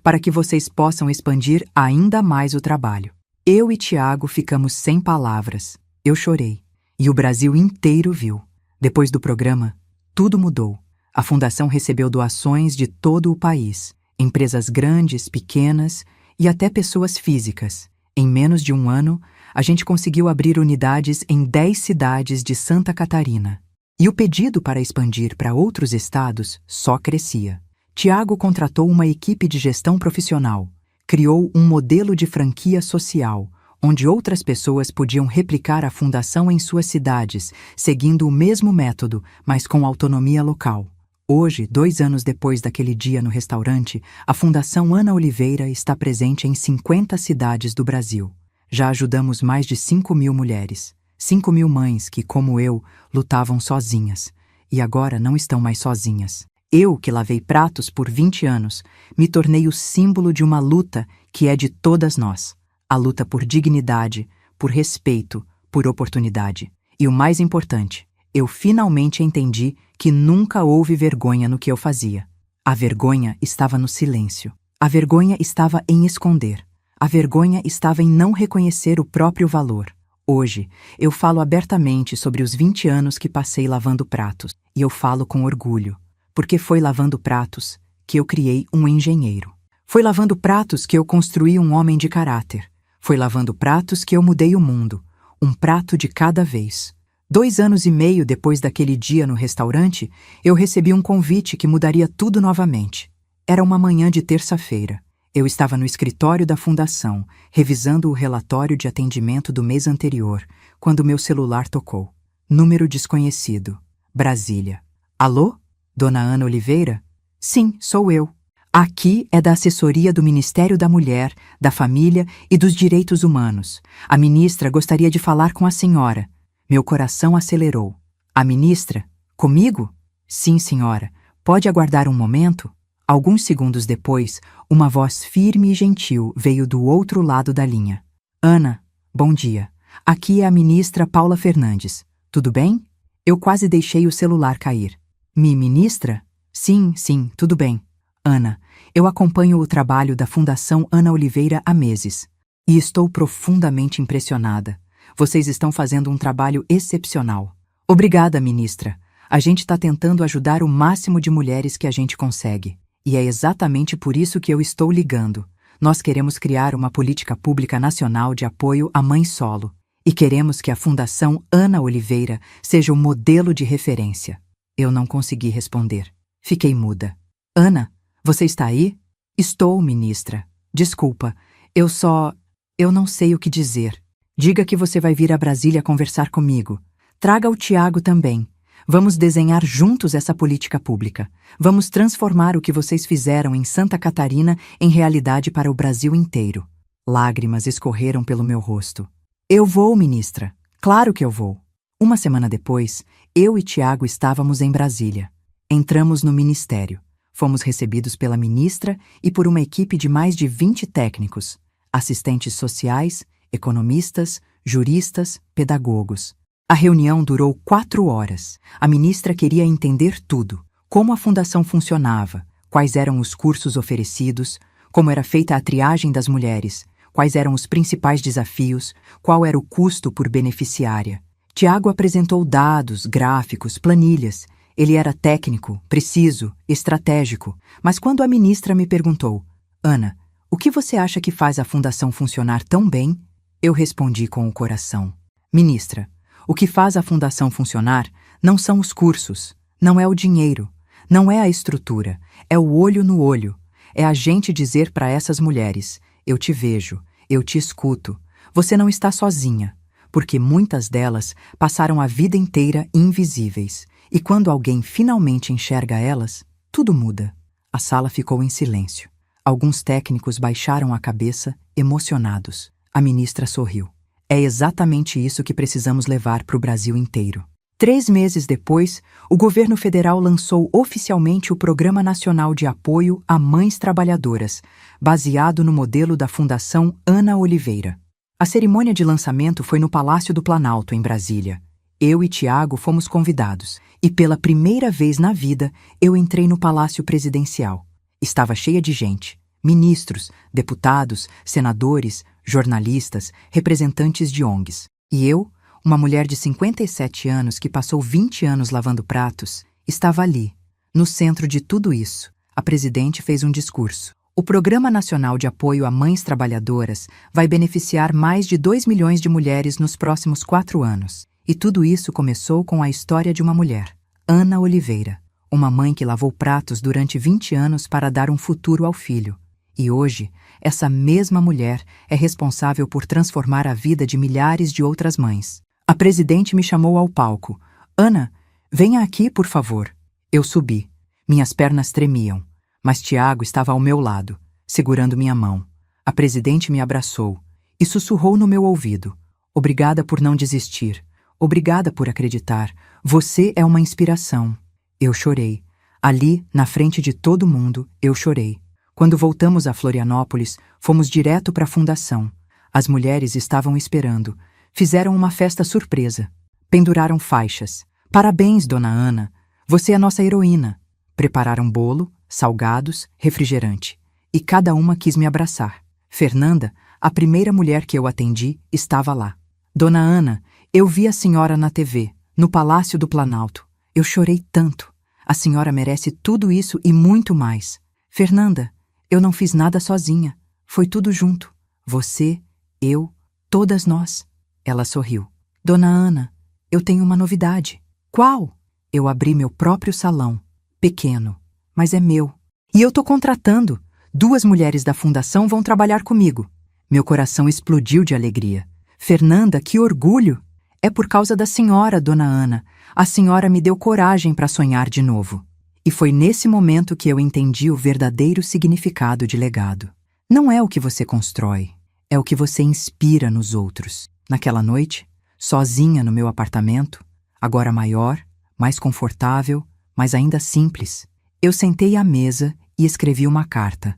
A: para que vocês possam expandir ainda mais o trabalho. Eu e Tiago ficamos sem palavras. Eu chorei. E o Brasil inteiro viu. Depois do programa, tudo mudou. A Fundação recebeu doações de todo o país. Empresas grandes, pequenas e até pessoas físicas. Em menos de um ano, a gente conseguiu abrir unidades em 10 cidades de Santa Catarina. E o pedido para expandir para outros estados só crescia. Tiago contratou uma equipe de gestão profissional, criou um modelo de franquia social, onde outras pessoas podiam replicar a fundação em suas cidades, seguindo o mesmo método, mas com autonomia local. Hoje, 2 anos depois daquele dia no restaurante, a Fundação Ana Oliveira está presente em 50 cidades do Brasil. Já ajudamos mais de 5 mil mulheres. 5 mil mães que, como eu, lutavam sozinhas. E agora não estão mais sozinhas. Eu, que lavei pratos por 20 anos, me tornei o símbolo de uma luta que é de todas nós. A luta por dignidade, por respeito, por oportunidade. E o mais importante, eu finalmente entendi que nunca houve vergonha no que eu fazia. A vergonha estava no silêncio. A vergonha estava em esconder. A vergonha estava em não reconhecer o próprio valor. Hoje, eu falo abertamente sobre os 20 anos que passei lavando pratos. E eu falo com orgulho. Porque foi lavando pratos que eu criei um engenheiro. Foi lavando pratos que eu construí um homem de caráter. Foi lavando pratos que eu mudei o mundo, um prato de cada vez. 2 anos e meio depois daquele dia no restaurante, eu recebi um convite que mudaria tudo novamente. Era uma manhã de terça-feira. Eu estava no escritório da fundação, revisando o relatório de atendimento do mês anterior, quando meu celular tocou. Número desconhecido. Brasília. Alô? Dona Ana Oliveira? Sim, sou eu. Aqui é da assessoria do Ministério da Mulher, da Família e dos Direitos Humanos. A ministra gostaria de falar com a senhora. Meu coração acelerou. A ministra? Comigo? Sim, senhora. Pode aguardar um momento? Alguns segundos depois, uma voz firme e gentil veio do outro lado da linha. Ana, bom dia. Aqui é a ministra Paula Fernandes. Tudo bem? Eu quase deixei o celular cair. Ministra? Sim, tudo bem. Ana, eu acompanho o trabalho da Fundação Ana Oliveira há meses. E estou profundamente impressionada. Vocês estão fazendo um trabalho excepcional. Obrigada, ministra. A gente está tentando ajudar o máximo de mulheres que a gente consegue. E é exatamente por isso que eu estou ligando. Nós queremos criar uma política pública nacional de apoio à mãe solo. E queremos que a Fundação Ana Oliveira seja um modelo de referência. Eu não consegui responder. Fiquei muda. Ana, você está aí? Estou, ministra. Desculpa, eu não sei o que dizer. Diga que você vai vir a Brasília conversar comigo. Traga o Tiago também. Vamos desenhar juntos essa política pública. Vamos transformar o que vocês fizeram em Santa Catarina em realidade para o Brasil inteiro. Lágrimas escorreram pelo meu rosto. Eu vou, ministra. Claro que eu vou. Uma semana depois, eu e Tiago estávamos em Brasília. Entramos no ministério. Fomos recebidos pela ministra e por uma equipe de mais de 20 técnicos, assistentes sociais, economistas, juristas, pedagogos. A reunião durou 4 horas. A ministra queria entender tudo. Como a fundação funcionava, quais eram os cursos oferecidos, como era feita a triagem das mulheres, quais eram os principais desafios, qual era o custo por beneficiária. Tiago apresentou dados, gráficos, planilhas. Ele era técnico, preciso, estratégico. Mas quando a ministra me perguntou: Ana, o que você acha que faz a fundação funcionar tão bem? Eu respondi com o coração: Ministra, o que faz a fundação funcionar não são os cursos, não é o dinheiro, não é a estrutura, é o olho no olho. É a gente dizer para essas mulheres: eu te vejo, eu te escuto, você não está sozinha, porque muitas delas passaram a vida inteira invisíveis, e quando alguém finalmente enxerga elas, tudo muda. A sala ficou em silêncio. Alguns técnicos baixaram a cabeça, emocionados. A ministra sorriu. É exatamente isso que precisamos levar para o Brasil inteiro. 3 meses depois, o governo federal lançou oficialmente o Programa Nacional de Apoio a Mães Trabalhadoras, baseado no modelo da Fundação Ana Oliveira. A cerimônia de lançamento foi no Palácio do Planalto, em Brasília. Eu e Tiago fomos convidados, e pela primeira vez na vida, eu entrei no Palácio Presidencial. Estava cheia de gente, ministros, deputados, senadores, jornalistas, representantes de ONGs. E eu, uma mulher de 57 anos que passou 20 anos lavando pratos, estava ali, no centro de tudo isso. A presidente fez um discurso. O Programa Nacional de Apoio a Mães Trabalhadoras vai beneficiar mais de 2 milhões de mulheres nos próximos 4 anos. E tudo isso começou com a história de uma mulher, Ana Oliveira, uma mãe que lavou pratos durante 20 anos para dar um futuro ao filho. E hoje, essa mesma mulher é responsável por transformar a vida de milhares de outras mães. A presidente me chamou ao palco. Ana, venha aqui, por favor. Eu subi. Minhas pernas tremiam, mas Tiago estava ao meu lado, segurando minha mão. A presidente me abraçou e sussurrou no meu ouvido: Obrigada por não desistir. Obrigada por acreditar. Você é uma inspiração. Eu chorei. Ali, na frente de todo mundo, eu chorei. Quando voltamos a Florianópolis, fomos direto para a fundação. As mulheres estavam esperando. Fizeram uma festa surpresa. Penduraram faixas. Parabéns, dona Ana. Você é nossa heroína. Prepararam bolo, salgados, refrigerante. E cada uma quis me abraçar. Fernanda, a primeira mulher que eu atendi, estava lá. Dona Ana, eu vi a senhora na TV, no Palácio do Planalto. Eu chorei tanto. A senhora merece tudo isso e muito mais. Fernanda, eu não fiz nada sozinha. Foi tudo junto. Você, eu, todas nós. Ela sorriu. Dona Ana, eu tenho uma novidade. Qual? Eu abri meu próprio salão. Pequeno, mas é meu. E eu tô contratando. 2 mulheres da fundação vão trabalhar comigo. Meu coração explodiu de alegria. Fernanda, que orgulho! É por causa da senhora, dona Ana. A senhora me deu coragem para sonhar de novo. E foi nesse momento que eu entendi o verdadeiro significado de legado. Não é o que você constrói, é o que você inspira nos outros. Naquela noite, sozinha no meu apartamento, agora maior, mais confortável, mas ainda simples, eu sentei à mesa e escrevi uma carta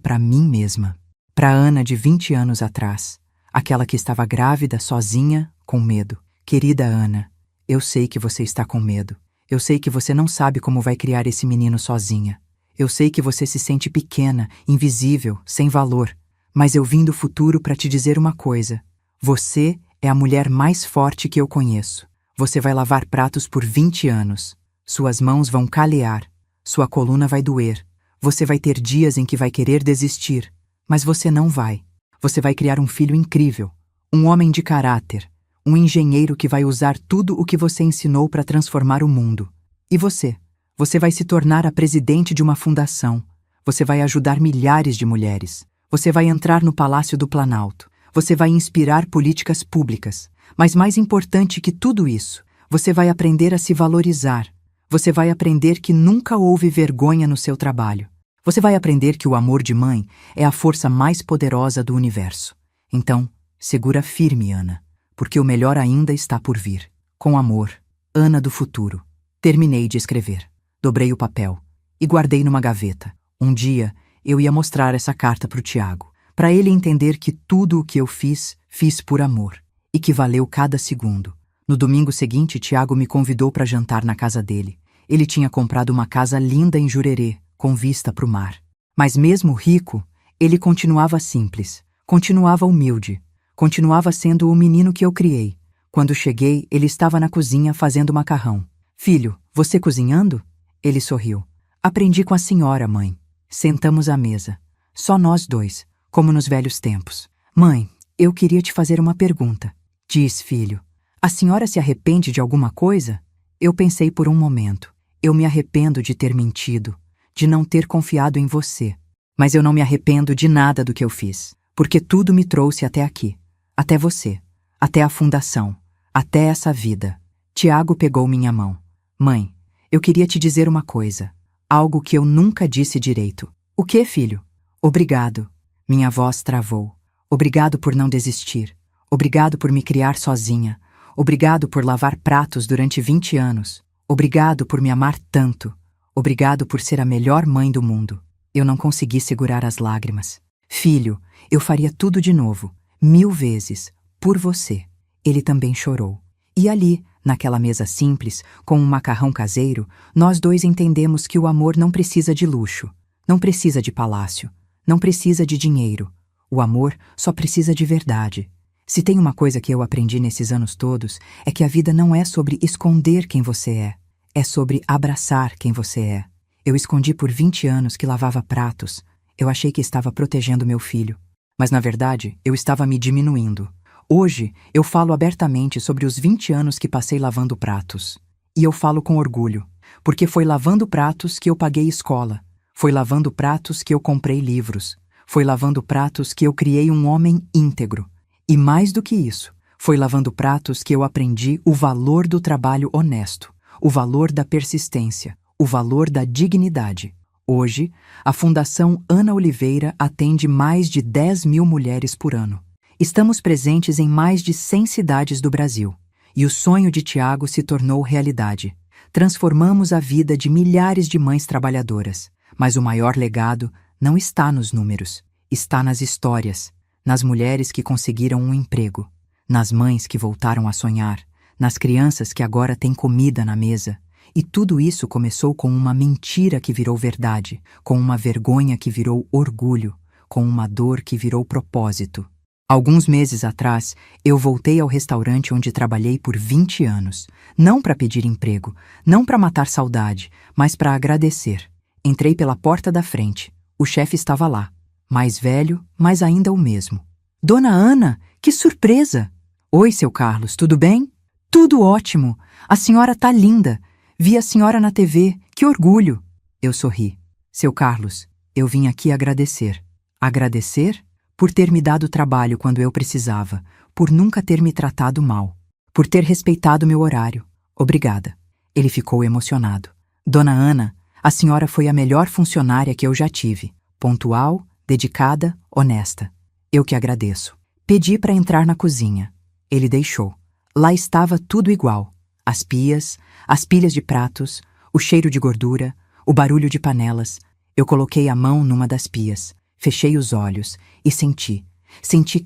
A: para mim mesma. Para Ana de 20 anos atrás, aquela que estava grávida, sozinha, com medo. Querida Ana, eu sei que você está com medo. Eu sei que você não sabe como vai criar esse menino sozinha. Eu sei que você se sente pequena, invisível, sem valor. Mas eu vim do futuro para te dizer uma coisa. Você é a mulher mais forte que eu conheço. Você vai lavar pratos por 20 anos. Suas mãos vão calear. Sua coluna vai doer. Você vai ter dias em que vai querer desistir. Mas você não vai. Você vai criar um filho incrível. Um homem de caráter. Um engenheiro que vai usar tudo o que você ensinou para transformar o mundo. E você? Você vai se tornar a presidente de uma fundação. Você vai ajudar milhares de mulheres. Você vai entrar no Palácio do Planalto. Você vai inspirar políticas públicas. Mas mais importante que tudo isso, você vai aprender a se valorizar. Você vai aprender que nunca houve vergonha no seu trabalho. Você vai aprender que o amor de mãe é a força mais poderosa do universo. Então, segura firme, Ana, porque o melhor ainda está por vir. Com amor, Ana do futuro. Terminei de escrever. Dobrei o papel e guardei numa gaveta. Um dia, eu ia mostrar essa carta para o Tiago, para ele entender que tudo o que eu fiz por amor, e que valeu cada segundo. No domingo seguinte, Tiago me convidou para jantar na casa dele. Ele tinha comprado uma casa linda em Jurerê, com vista para o mar. Mas mesmo rico, ele continuava simples, Continuava humilde. Continuava sendo o menino que eu criei. Quando cheguei, ele estava na cozinha fazendo macarrão. Filho, você cozinhando? Ele sorriu. Aprendi com a senhora, mãe. Sentamos à mesa. Só nós dois, como nos velhos tempos. Mãe, eu queria te fazer uma pergunta. Diz, filho. A senhora se arrepende de alguma coisa? Eu pensei por um momento. Eu me arrependo de ter mentido, de não ter confiado em você. Mas eu não me arrependo de nada do que eu fiz, porque tudo me trouxe até aqui. Até você. Até a fundação. Até essa vida. Tiago pegou minha mão. Mãe, eu queria te dizer uma coisa. Algo que eu nunca disse direito. O quê, filho? Obrigado. Minha voz travou. Obrigado por não desistir. Obrigado por me criar sozinha. Obrigado por lavar pratos durante 20 anos. Obrigado por me amar tanto. Obrigado por ser a melhor mãe do mundo. Eu não consegui segurar as lágrimas. Filho, eu faria tudo de novo, 1000 vezes, por você. Ele também chorou. E ali, naquela mesa simples, com um macarrão caseiro, nós dois entendemos que o amor não precisa de luxo, não precisa de palácio, não precisa de dinheiro. O amor só precisa de verdade. Se tem uma coisa que eu aprendi nesses anos todos, é que a vida não é sobre esconder quem você é sobre abraçar quem você é. Eu escondi por 20 anos que lavava pratos. Eu achei que estava protegendo meu filho. Mas, na verdade, eu estava me diminuindo. Hoje, eu falo abertamente sobre os 20 anos que passei lavando pratos. E eu falo com orgulho, porque foi lavando pratos que eu paguei escola. Foi lavando pratos que eu comprei livros. Foi lavando pratos que eu criei um homem íntegro. E mais do que isso, foi lavando pratos que eu aprendi o valor do trabalho honesto, o valor da persistência, o valor da dignidade. Hoje, a Fundação Ana Oliveira atende mais de 10.000 mulheres por ano. Estamos presentes em mais de 100 cidades do Brasil. E o sonho de Tiago se tornou realidade. Transformamos a vida de milhares de mães trabalhadoras. Mas o maior legado não está nos números, está nas histórias, nas mulheres que conseguiram um emprego, nas mães que voltaram a sonhar, nas crianças que agora têm comida na mesa. E tudo isso começou com uma mentira que virou verdade, com uma vergonha que virou orgulho, com uma dor que virou propósito. Alguns meses atrás, eu voltei ao restaurante onde trabalhei por 20 anos, não para pedir emprego, não para matar saudade, mas para agradecer. Entrei pela porta da frente. O chefe estava lá, mais velho, mas ainda o mesmo. Dona Ana, que surpresa! Oi, seu Carlos, tudo bem? Tudo ótimo! A senhora tá linda! Vi a senhora na TV, que orgulho! Eu sorri. Seu Carlos, eu vim aqui agradecer. Agradecer? Por ter me dado trabalho quando eu precisava, por nunca ter me tratado mal, por ter respeitado meu horário. Obrigada. Ele ficou emocionado. Dona Ana, a senhora foi a melhor funcionária que eu já tive. Pontual, dedicada, honesta. Eu que agradeço. Pedi para entrar na cozinha. Ele deixou. Lá estava tudo igual. As pias, as pilhas de pratos, o cheiro de gordura, o barulho de panelas. Eu coloquei a mão numa das pias, fechei os olhos e senti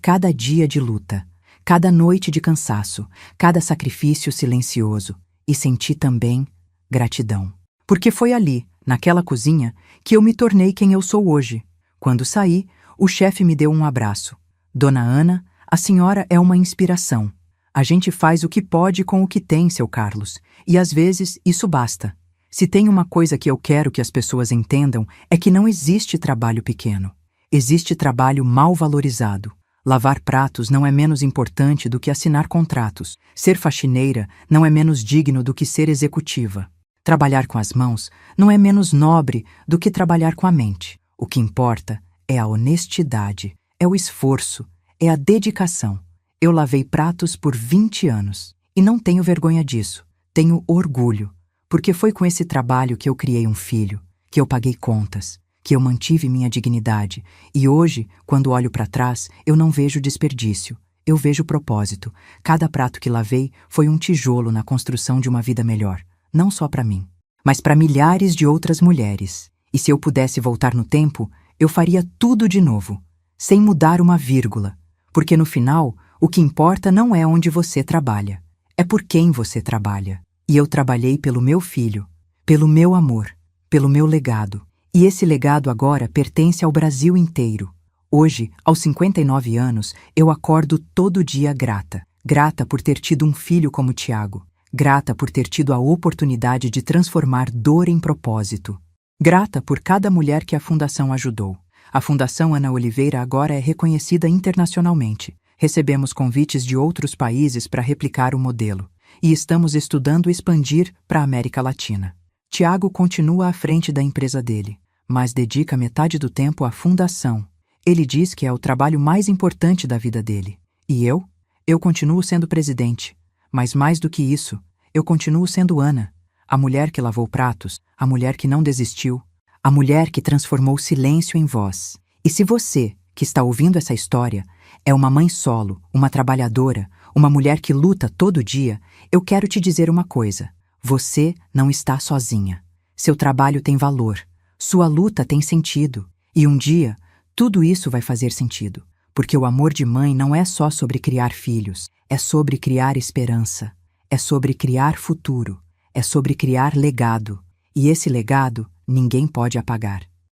A: cada dia de luta, cada noite de cansaço, cada sacrifício silencioso. E senti também gratidão. Porque foi ali, naquela cozinha, que eu me tornei quem eu sou hoje. Quando saí, o chefe me deu um abraço. Dona Ana, a senhora é uma inspiração. A gente faz o que pode com o que tem, seu Carlos, e às vezes isso basta. Se tem uma coisa que eu quero que as pessoas entendam, é que não existe trabalho pequeno. Existe trabalho mal valorizado. Lavar pratos não é menos importante do que assinar contratos. Ser faxineira não é menos digno do que ser executiva. Trabalhar com as mãos não é menos nobre do que trabalhar com a mente. O que importa é a honestidade, é o esforço, é a dedicação. Eu lavei pratos por 20 anos e não tenho vergonha disso. Tenho orgulho, porque foi com esse trabalho que eu criei um filho, que eu paguei contas, que eu mantive minha dignidade. E hoje, quando olho para trás, eu não vejo desperdício. Eu vejo propósito. Cada prato que lavei foi um tijolo na construção de uma vida melhor. Não só para mim, mas para milhares de outras mulheres. E se eu pudesse voltar no tempo, eu faria tudo de novo, sem mudar uma vírgula. Porque no final, o que importa não é onde você trabalha, é por quem você trabalha. E eu trabalhei pelo meu filho, pelo meu amor, pelo meu legado. E esse legado agora pertence ao Brasil inteiro. Hoje, aos 59 anos, eu acordo todo dia grata. Grata por ter tido um filho como Tiago. Grata por ter tido a oportunidade de transformar dor em propósito. Grata por cada mulher que a Fundação ajudou. A Fundação Ana Oliveira agora é reconhecida internacionalmente. Recebemos convites de outros países para replicar o modelo. E estamos estudando expandir para a América Latina. Tiago continua à frente da empresa dele, mas dedica metade do tempo à Fundação. Ele diz que é o trabalho mais importante da vida dele. E eu? Eu continuo sendo presidente. Mas mais do que isso, eu continuo sendo Ana, a mulher que lavou pratos, a mulher que não desistiu, a mulher que transformou o silêncio em voz. E se você, que está ouvindo essa história, é uma mãe solo, uma trabalhadora, uma mulher que luta todo dia, eu quero te dizer uma coisa. Você não está sozinha. Seu trabalho tem valor. Sua luta tem sentido. E um dia, tudo isso vai fazer sentido. Porque o amor de mãe não é só sobre criar filhos. É sobre criar esperança. É sobre criar futuro. É sobre criar legado. E esse legado ninguém pode apagar.